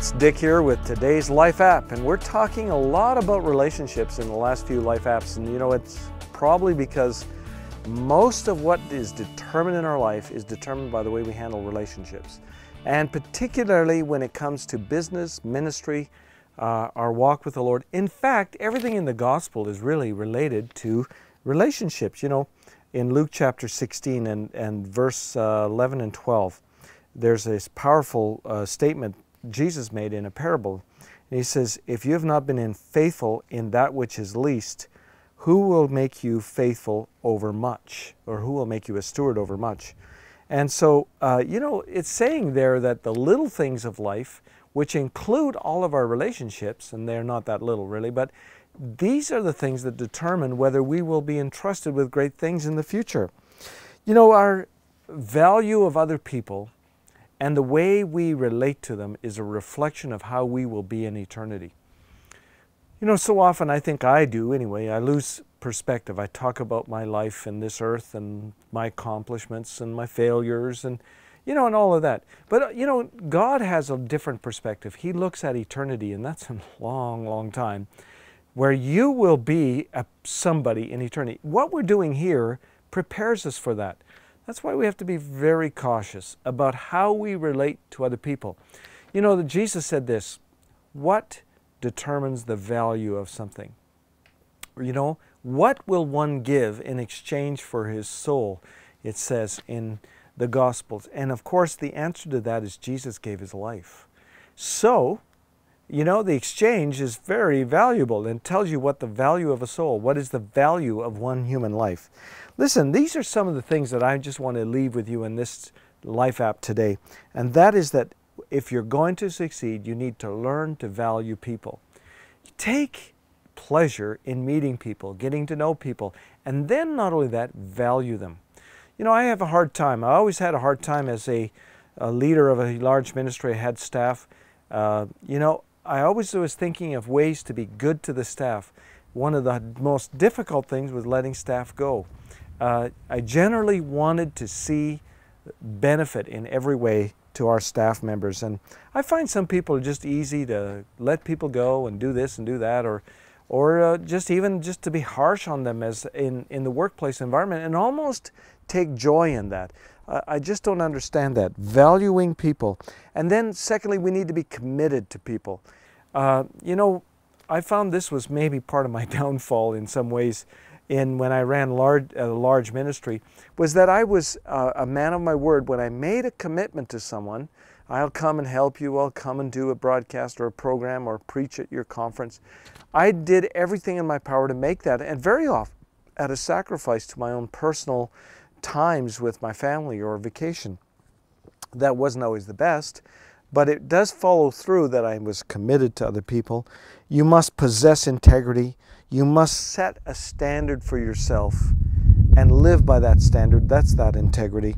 It's Dick here with today's Life App, and we're talking a lot about relationships in the last few Life Apps. And you know, it's probably because most of what is determined in our life is determined by the way we handle relationships. And particularly when it comes to business, ministry, our walk with the Lord. In fact, everything in the gospel is really related to relationships. You know, in Luke chapter 16 and verse 11 and 12, there's this powerful statement Jesus made in a parable. And he says, if you have not been faithful in that which is least, who will make you faithful over much? Or who will make you a steward over much? And so, you know, it's saying there that the little things of life, which include all of our relationships, and they're not that little really, but these are the things that determine whether we will be entrusted with great things in the future. You know, our value of other people and the way we relate to them is a reflection of how we will be in eternity. You know, so often I think I do anyway, I lose perspective. I talk about my life in this earth and my accomplishments and my failures and, you know, and all of that. But, you know, God has a different perspective. He looks at eternity, and that's a long, long time, where you will be somebody in eternity. What we're doing here prepares us for that. That's why we have to be very cautious about how we relate to other people. You know, Jesus said this, what determines the value of something? You know, what will one give in exchange for his soul? It says in the Gospels. And of course, the answer to that is Jesus gave his life. So, you know, the exchange is very valuable and tells you what the value of a soul, what is the value of one human life. Listen, these are some of the things that I just want to leave with you in this Life App today. And that is that if you're going to succeed, you need to learn to value people. Take pleasure in meeting people, getting to know people, and then not only that, value them. You know, I have a hard time. I always had a hard time as a leader of a large ministry. I had staff. You know, I always was thinking of ways to be good to the staff. One of the most difficult things was letting staff go. I generally wanted to see benefit in every way to our staff members. And I find some people are just easy to let people go and do this and do that, or just to be harsh on them as in the workplace environment and almost take joy in that. I just don't understand that. Valuing people. And then secondly, we need to be committed to people. You know, I found this was maybe part of my downfall in some ways when I ran a large ministry, was that I was a man of my word. When I made a commitment to someone, I'll come and help you, I'll come and do a broadcast or a program or preach at your conference. I did everything in my power to make that, and very often at a sacrifice to my own personal times with my family or vacation. That wasn't always the best, but it does follow through that I was committed to other people. You must possess integrity. You must set a standard for yourself and live by that standard. That's that integrity.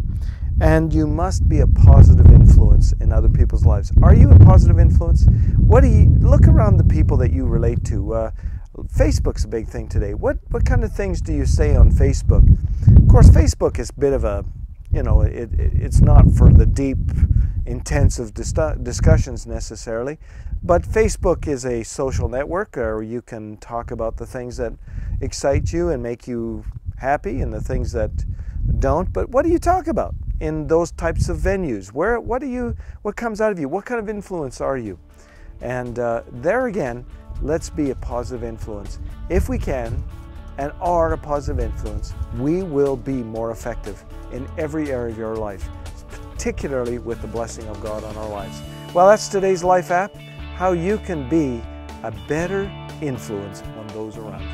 And you must be a positive influence in other people's lives. Are you a positive influence? Look around the people that you relate to. Facebook's a big thing today. What kind of things do you say on Facebook? Of course, Facebook is a bit of a, you know, it's not for the deep, intensive discussions necessarily, but Facebook is a social network where you can talk about the things that excite you and make you happy and the things that don't. But what do you talk about in those types of venues? What comes out of you? What kind of influence are you? And there again, let's be a positive influence. If we can and are a positive influence, we will be more effective in every area of your life, particularly with the blessing of God on our lives. Well, that's today's Life App, how you can be a better influence on those around you.